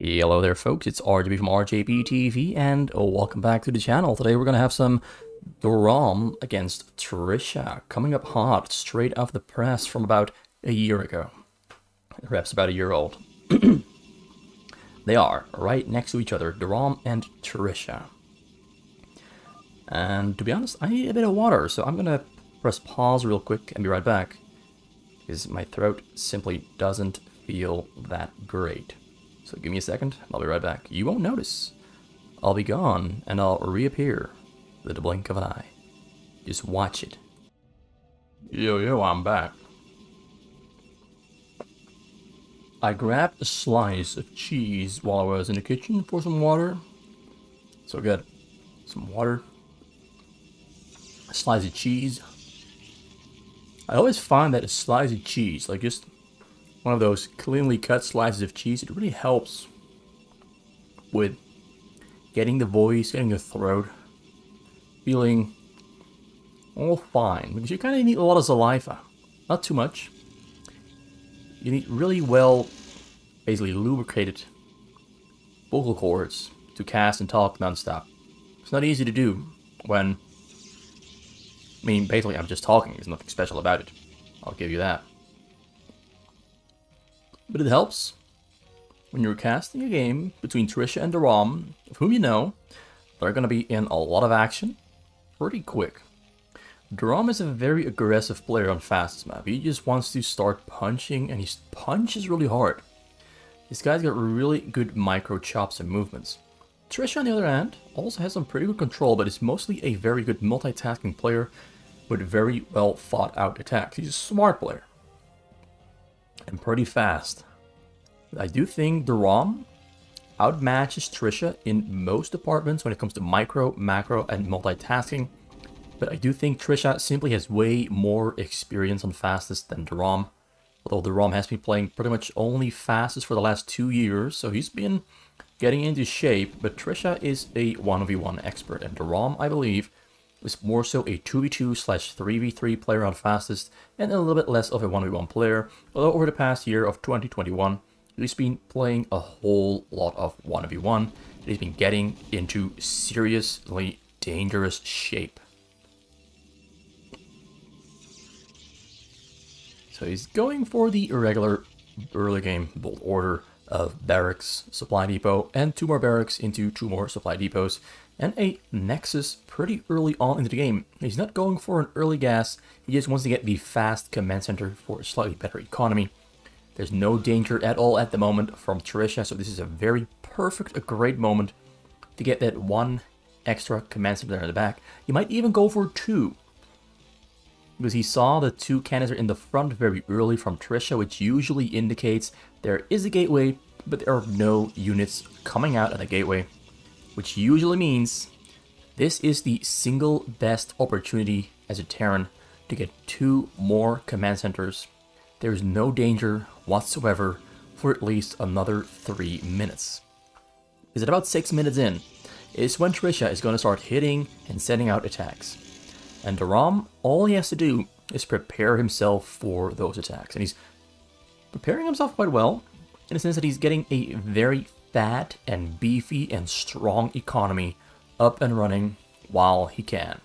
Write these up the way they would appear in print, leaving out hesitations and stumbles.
Hello there folks, it's RJB from RJB TV and welcome back to the channel. Today we're going to have some DOROM against Trisha, coming up hot straight off the press from about a year ago. Perhaps about a year old. They are right next to each other, DOROM and Trisha. And to be honest, I need a bit of water, so I'm going to press pause real quick and be right back, because my throat simply doesn't feel that great. So give me a second, I'll be right back. You won't notice. I'll be gone, and I'll reappear with the blink of an eye. Just watch it. Yo, I'm back. I grabbed a slice of cheese while I was in the kitchen for some water. So good. Some water. A slice of cheese. I always find that a slice of cheese, like just one of those cleanly cut slices of cheese, it really helps with getting the voice, getting the throat feeling all fine, because you kind of need a lot of saliva, not too much. You need really well, basically lubricated vocal cords to cast and talk nonstop. It's not easy to do when, I mean, basically I'm just talking, there's nothing special about it, I'll give you that. But it helps when you're casting a game between Trisha and DOROM, of whom you know they're going to be in a lot of action pretty quick. DOROM is a very aggressive player on fastest map. He just wants to start punching, and he punches really hard. This guy's got really good micro chops and movements. Trisha, on the other hand, also has some pretty good control, but is mostly a very good multitasking player with very well thought out attacks. He's a smart player. And pretty fast. I do think DOROM outmatches Trisha in most departments when it comes to micro, macro, and multitasking. But I do think Trisha simply has way more experience on fastest than DOROM. Although DOROM has been playing pretty much only fastest for the last 2 years, so he's been getting into shape. But Trisha is a 1v1 expert, and DOROM, I believe, is more so a 2v2/3v3 player on fastest, and a little bit less of a 1v1 player, although over the past year of 2021, he's been playing a whole lot of 1v1, and he's been getting into seriously dangerous shape. So he's going for the irregular early game bold order of barracks, supply depot, and 2 more barracks into 2 more supply depots, and a nexus pretty early on into the game. He's not going for an early gas, he just wants to get the fast command center for a slightly better economy. There's no danger at all at the moment from Trisha, so this is a very perfect, a great moment to get that 1 extra command center in the back. You might even go for 2, because he saw the 2 cannons in the front very early from Trisha, which usually indicates there is a gateway, but there are no units coming out of the gateway, which usually means this is the single best opportunity as a Terran to get 2 more command centers. There's no danger whatsoever for at least another 3 minutes. Because at about 6 minutes in is when Trisha is going to start hitting and sending out attacks. And DOROM, all he has to do is prepare himself for those attacks. And he's preparing himself quite well, in the sense that he's getting a very fat and beefy and strong economy up and running while he can.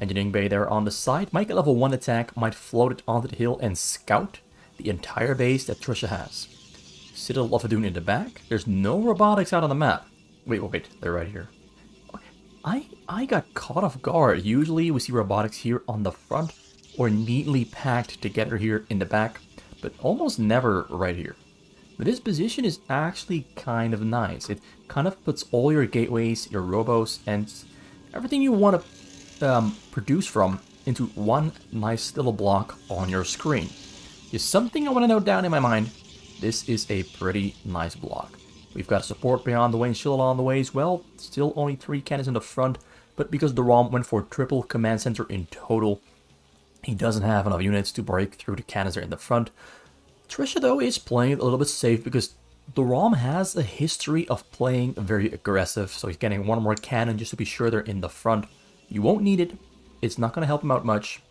Engineering bay there on the side might get level 1 attack, might float it onto the hill and scout the entire base that Trisha has. Citadel of Adun in the back. There's no robotics out on the map. Wait, they're right here. I got caught off guard. Usually we see robotics here on the front or neatly packed together here in the back, but almost never right here. But this position is actually kind of nice. It kind of puts all your gateways, your robos, and everything you want to produce from into one nice little block on your screen. Just something I want to note down in my mind. This is a pretty nice block. We've got support beyond the way and shield on the way as well. Still only 3 cannons in the front, but because DOROM went for triple command center in total, he doesn't have enough units to break through the cannons in the front. Trisha, though, is playing it a little bit safe because DOROM has a history of playing very aggressive, so he's getting 1 more cannon just to be sure they're in the front. You won't need it. It's not going to help him out much,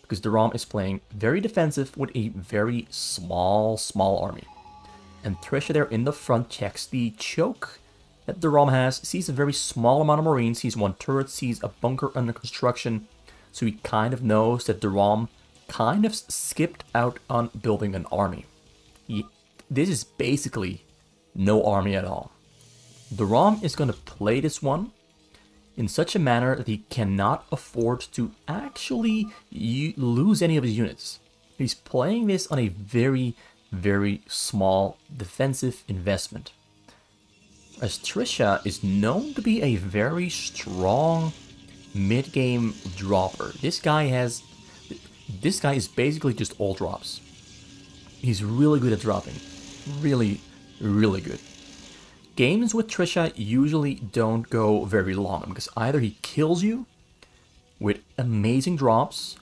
because DOROM is playing very defensive with a very small army. And Trisha there in the front checks the choke that DOROM has, sees a very small amount of Marines, sees one turret, sees a bunker under construction, so he kind of knows that DOROM kind of skipped out on building an army. This is basically no army at all. DOROM is going to play this one in such a manner that he cannot afford to actually lose any of his units. He's playing this on a very, very small defensive investment. As Trisha is known to be a very strong mid-game dropper. This guy is basically just all drops. He's really good at dropping. Really, really good. Games with Trisha usually don't go very long because either he kills you with amazing drops,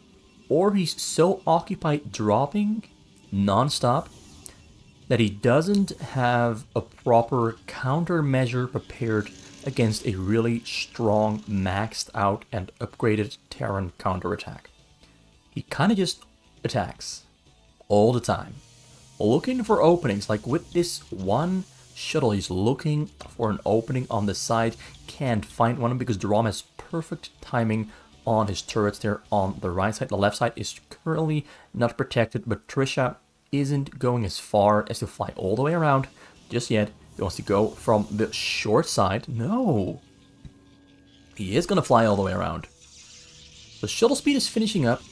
or he's so occupied dropping non-stop that he doesn't have a proper countermeasure prepared against a really strong, maxed out and upgraded Terran counterattack. He kind of just attacks all the time, looking for openings. Like with this one shuttle, he's looking for an opening on the side, can't find one because DOROM has perfect timing on his turrets there on the right side. The left side is currently not protected, but Trisha isn't going as far as to fly all the way around just yet. He wants to go from the short side. No! He is going to fly all the way around. The shuttle speed is finishing up.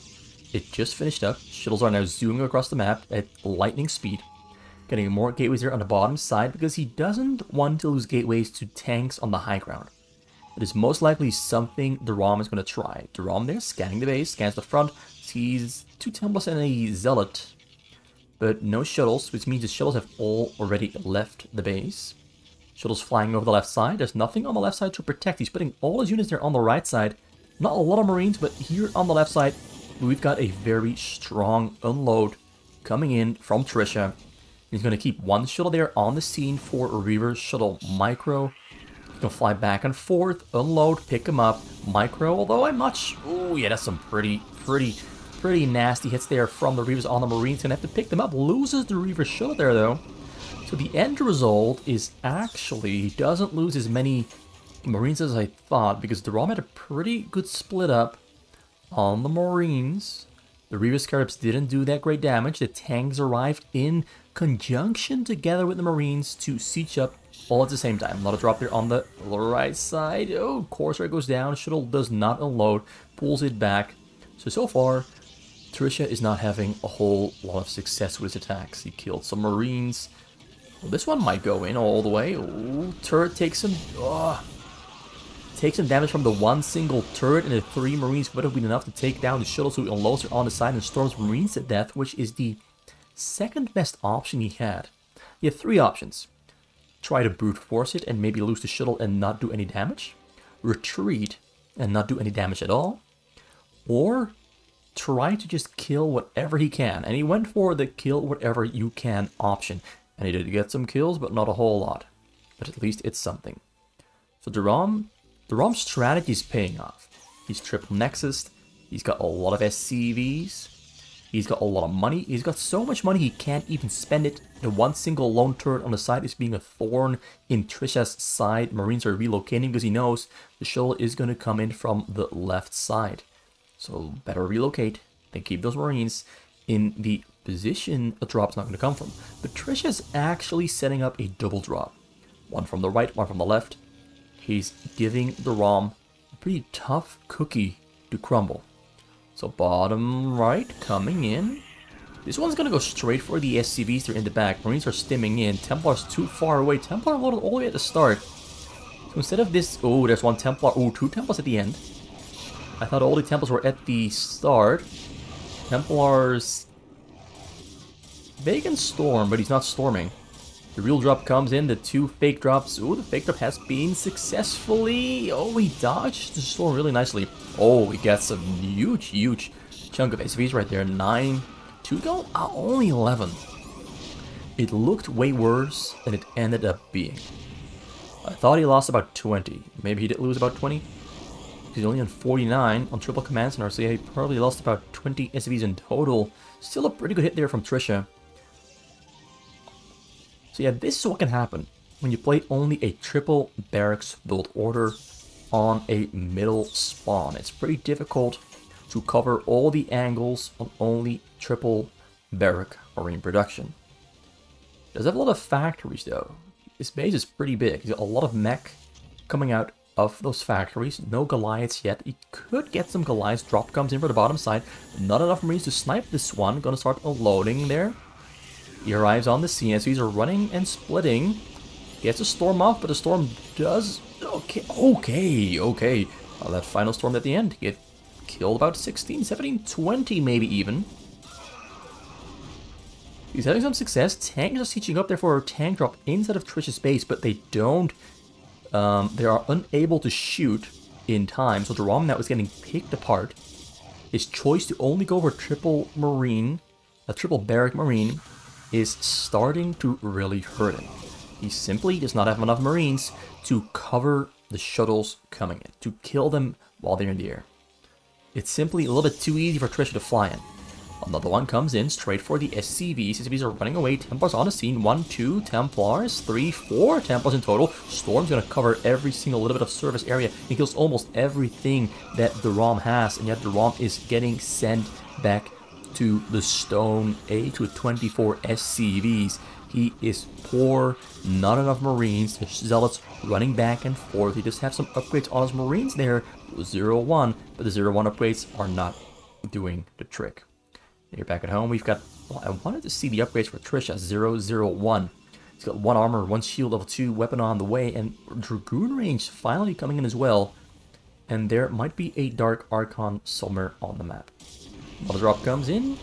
It just finished up. Shuttles are now zooming across the map at lightning speed. Getting more gateways there on the bottom side because he doesn't want to lose gateways to tanks on the high ground. It is most likely something DOROM is going to try. DOROM there, scanning the base, scans the front, sees 2 Templars and a Zealot. But no shuttles, which means the shuttles have already left the base. Shuttles flying over the left side. There's nothing on the left side to protect. He's putting all his units there on the right side. Not a lot of Marines, but here on the left side, we've got a very strong unload coming in from Trisha. He's going to keep one shuttle there on the scene for a Reaver Shuttle Micro. He's going to fly back and forth, unload, pick him up. Micro, although I'm not sure. Oh, yeah, that's some pretty nasty hits there from the Reavers on the Marines. Gonna have to pick them up. Loses the Reaver Shuttle there, though. So the end result is actually he doesn't lose as many Marines as I thought, because DOROM had a pretty good split up on the Marines. The Reaver Scarabs didn't do that great damage. The tanks arrived in conjunction together with the Marines to siege up all at the same time. A lot of drop there on the right side. Oh, Corsair goes down. Shuttle does not unload. Pulls it back. So far, Trisha is not having a whole lot of success with his attacks. He killed some Marines. Well, this one might go in all the way. Ooh, turret takes some damage from the one single turret, and the 3 Marines would have been enough to take down the shuttle, so he unloads her on the side and storms Marines to death, which is the second best option he had. He had 3 options. Try to brute force it and maybe lose the shuttle and not do any damage. Retreat and not do any damage at all. Or try to just kill whatever he can. And he went for the kill whatever you can option. And he did get some kills, but not a whole lot. But at least it's something. So DOROM's strategy is paying off. He's triple nexus. He's got a lot of SCVs. He's got a lot of money. He's got so much money he can't even spend it. The one single lone turret on the side is being a thorn in Trisha's side. Marines are relocating because he knows the shuttle is going to come in from the left side. So better relocate than keep those Marines in the position a drop's not going to come from. But Trisha's actually setting up a double drop. One from the right, one from the left. He's giving DOROM a pretty tough cookie to crumble. So bottom right coming in. This one's going to go straight for the SCVs. They're in the back. Marines are stimming in. Templar's too far away. Templar loaded all the way at the start. So instead of this... Oh, there's one Templar. Oh, 2 Templars at the end. I thought all the Templars were at the start. Templars... They can storm, but he's not storming. The real drop comes in, the 2 fake drops. Ooh, the fake drop has been successfully... Oh, he dodged the storm really nicely. Oh, he gets a huge chunk of SCVs right there. 9 to go. Only 11. It looked way worse than it ended up being. I thought he lost about 20. Maybe he did lose about 20. He's only on 49 on triple command center, so yeah, he probably lost about 20 SCVs in total. Still a pretty good hit there from Trisha. So yeah, this is what can happen when you play only a triple barracks build order on a middle spawn. It's pretty difficult to cover all the angles on only triple barrack marine production. It does have a lot of factories though. This base is pretty big. There's a lot of mech coming out of those factories. No Goliaths yet. You could get some Goliaths. Drop comes in for the bottom side. Not enough Marines to snipe this one. Gonna start unloading there. He arrives on the scene as these are running and splitting. Gets a storm off, but the storm does... Okay. That final storm at the end. Get killed about 16, 17, 20 maybe even. He's having some success. Tanks are sieging up there for a tank drop inside of Trisha's base, but they don't... they are unable to shoot in time, so DOROM now is getting picked apart. His choice to only go for triple barrack marine, is starting to really hurt him. He simply does not have enough Marines to cover the shuttles coming in, to kill them while they're in the air. It's simply a little bit too easy for Trisha to fly in. Another one comes in straight for the SCVs. SCVs are running away. Templars on the scene. 1, 2 Templars, 3, 4 Templars in total. Storm's going to cover every single little bit of surface area. He kills almost everything that DOROM has, and yet DOROM is getting sent back to the Stone Age with 24 SCVs. He is poor, not enough Marines. There's Zealots running back and forth. He does have some upgrades on his Marines there. 0-1, but the 0-1 upgrades are not doing the trick. Here back at home, we've got... Well, I wanted to see the upgrades for Trisha. 0-0-1. He's got 1 armor, 1 shield, level 2 weapon on the way, and Dragoon range finally coming in as well. And there might be a Dark Archon somewhere on the map. Another drop comes in.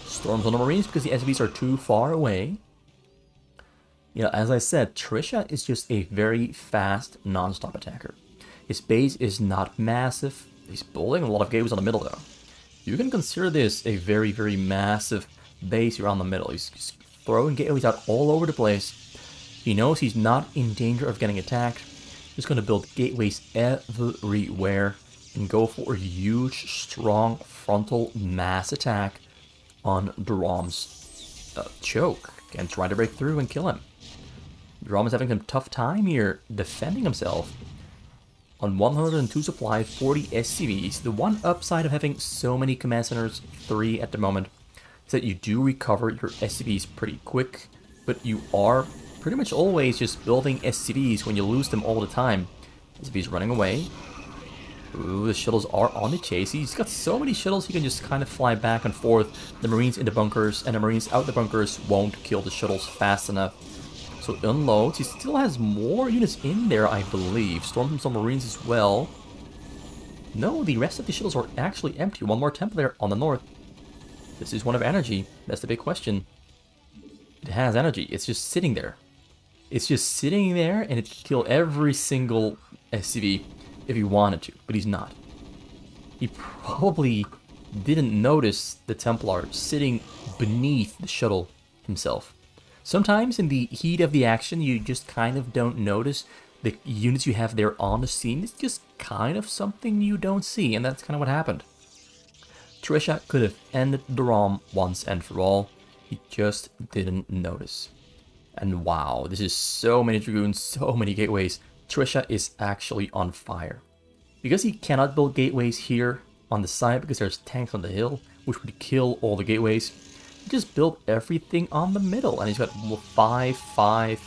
Storms on the Marines because the SCVs are too far away. You know, as I said, Trisha is just a very fast, non-stop attacker. His base is not massive. He's building a lot of gateways on the middle, though. You can consider this a very, very massive base around the middle. He's just throwing gateways out all over the place. He knows he's not in danger of getting attacked. He's going to build gateways everywhere and go for a huge, strong frontal mass attack on DOROM's choke and try to break through and kill him. DOROM is having some tough time here defending himself. On 102 supply, 40 SCVs. The one upside of having so many command centers, 3 at the moment, is that you do recover your SCVs pretty quick, but you are pretty much always just building SCVs when you lose them all the time. SCVs running away. Ooh, the shuttles are on the chase. He's got so many shuttles he can just kind of fly back and forth. The Marines in the bunkers and the Marines out the bunkers won't kill the shuttles fast enough. So it unloads. He still has more units in there, I believe. Storms some Marines as well. No, the rest of the shuttles are actually empty. One more Templar on the north. This is one of energy. That's the big question. It has energy. It's just sitting there. It's just sitting there, and it could kill every single SCV if he wanted to, but he's not. He probably didn't notice the Templar sitting beneath the shuttle himself. Sometimes in the heat of the action, you just kind of don't notice the units you have there on the scene. It's just kind of something you don't see, and that's kind of what happened. Trisha could have ended DOROM once and for all. He just didn't notice. And wow, this is so many Dragoons, so many gateways. Trisha is actually on fire. Because he cannot build gateways here on the side because there's tanks on the hill, which would kill all the gateways, he just built everything on the middle. And he's got 5, 5,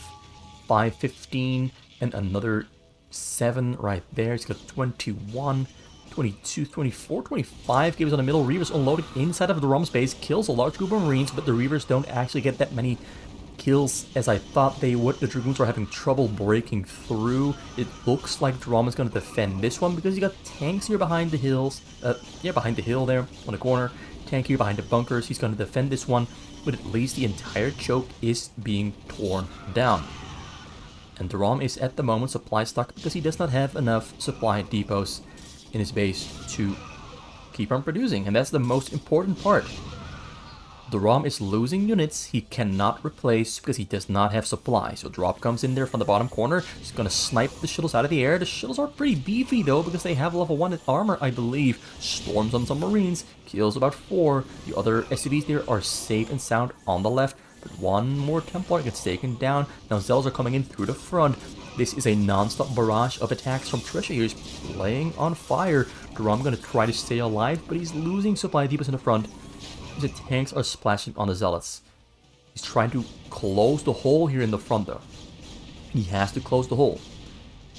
5, 15, and another 7 right there. He's got 21, 22, 24, 25 gateways on the middle. Reavers unloaded inside of the DOROM's base, kills a large group of Marines, but the Reavers don't actually get that many kills as I thought they would. The Dragoons are having trouble breaking through. It looks like DOROM is going to defend this one because you got tanks here behind the hills. Behind the hill there on the corner. Tank here behind the bunkers. He's going to defend this one, but at least the entire choke is being torn down. And DOROM is at the moment supply stuck because he does not have enough supply depots in his base to keep on producing, and that's the most important part. DOROM is losing units he cannot replace because he does not have supply. So drop comes in there from the bottom corner. He's going to snipe the shuttles out of the air. The shuttles are pretty beefy though because they have level 1 armor, I believe. Storms on some Marines, kills about 4. The other SCVs there are safe and sound on the left. But one more Templar gets taken down. Now Zealots are coming in through the front. This is a non-stop barrage of attacks from Trisha. He's playing on fire. DOROM gonna try to stay alive, but he's losing supply depots in the front. The tanks are splashing on the Zealots. He's trying to close the hole here in the front though. He has to close the hole.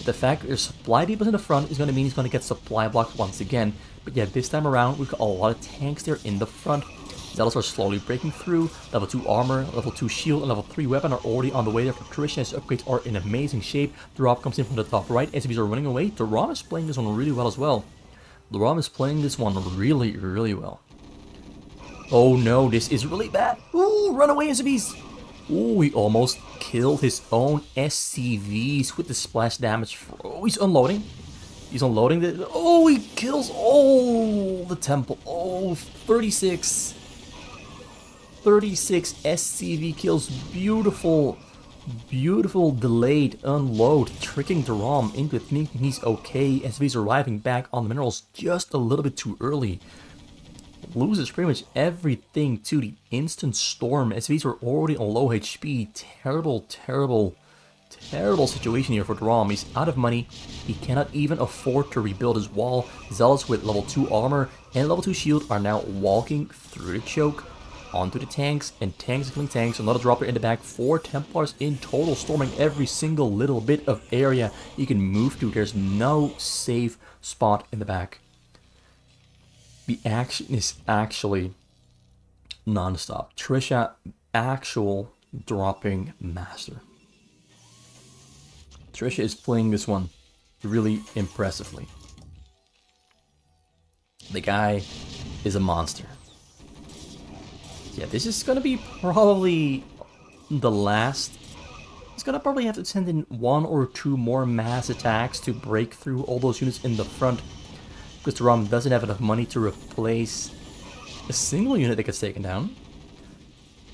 The fact that there's supply depots in the front is going to mean he's going to get supply blocked once again. But yeah, this time around, we've got a lot of tanks there in the front. Zealots are slowly breaking through. Level 2 armor, level 2 shield, and level 3 weapon are already on the way there for Trisha. His upgrades are in amazing shape. DOROM comes in from the top right. SCVs are running away. DOROM is playing this one really well as well. DOROM is playing this one really, really well. Oh no, this is really bad. Ooh, run away SCVs. Ooh, he almost killed his own SCVs with the splash damage. Oh, he's unloading. He's unloading. Oh, he kills all the temple. Oh, 36. 36 SCV kills. Beautiful, beautiful delayed unload. Tricking DOROM into thinking he's okay. SCVs arriving back on the minerals just a little bit too early. Loses pretty much everything to the instant storm. SCVs were already on low HP. Terrible, terrible, terrible situation here for DOROM. He's out of money. He cannot even afford to rebuild his wall. Zealots with level 2 armor and level 2 shield are now walking through the choke onto the tanks, and tanks killing tanks. Another dropper in the back. 4 Templars in total, storming every single little bit of area you can move to. There's no safe spot in the back. The action is actually non-stop. Trisha, actual dropping master. Trisha is playing this one really impressively. The guy is a monster. Yeah, this is gonna be probably the last. He's gonna probably have to send in 1 or 2 more mass attacks to break through all those units in the front. Because DOROM doesn't have enough money to replace a single unit that gets taken down.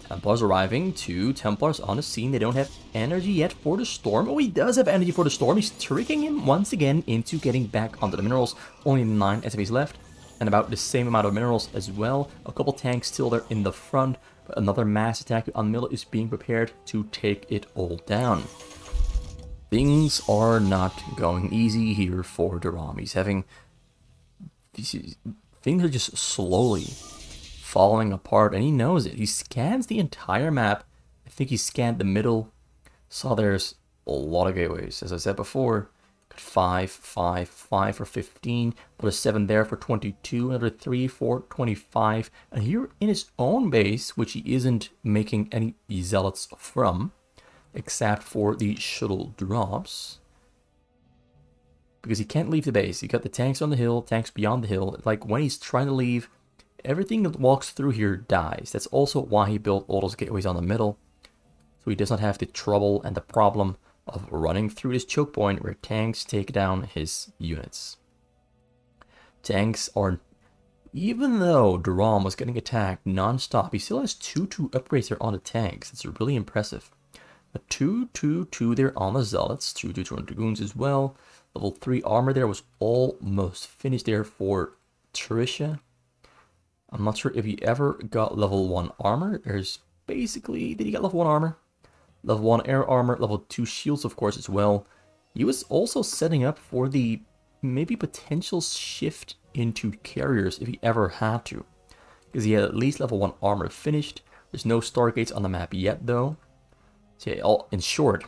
Templars arriving. 2 Templars on the scene. They don't have energy yet for the storm. Oh, he does have energy for the storm. He's tricking him once again into getting back onto the minerals. Only 9 SCVs left. And about the same amount of minerals as well. A couple tanks still there in the front. But another mass attack on the middle is being prepared to take it all down. Things are not going easy here for DOROM. He's having... Things are just slowly falling apart, and he knows it. He scans the entire map. I think he scanned the middle. Saw there's a lot of gateways. As I said before, got 5 for 15, put a 7 there for 22, another 3 for 25. And here in his own base, which he isn't making any zealots from, except for the shuttle drops. Because he can't leave the base. You got the tanks on the hill, tanks beyond the hill. Like, when he's trying to leave, everything that walks through here dies. That's also why he built all those gateways on the middle. So he does not have the trouble and the problem of running through this choke point where tanks take down his units. Tanks are... Even though DOROM was getting attacked non-stop, he still has 2 upgrades there on the tanks. It's really impressive. A 2 there on the Zealots. 2 on Dragoons as well. Level 3 armor there was almost finished there for Trisha. I'm not sure if he ever got level 1 armor. There's basically... Did he get level 1 armor? Level 1 air armor, level 2 shields of course as well. He was also setting up for the maybe potential shift into carriers if he ever had to. Because he had at least level 1 armor finished. There's no stargates on the map yet though. So yeah, in short...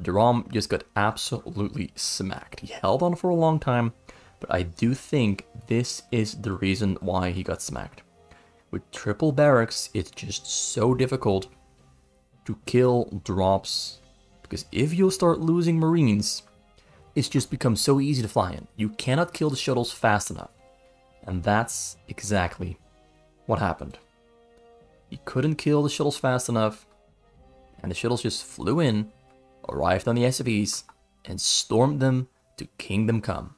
DOROM just got absolutely smacked. He held on for a long time, but I do think this is the reason why he got smacked. With triple barracks, it's just so difficult to kill drops, because if you start losing marines, it's just become so easy to fly in. You cannot kill the shuttles fast enough, and that's exactly what happened. He couldn't kill the shuttles fast enough, and the shuttles just flew in, arrived on the SCVs, and stormed them to Kingdom Come.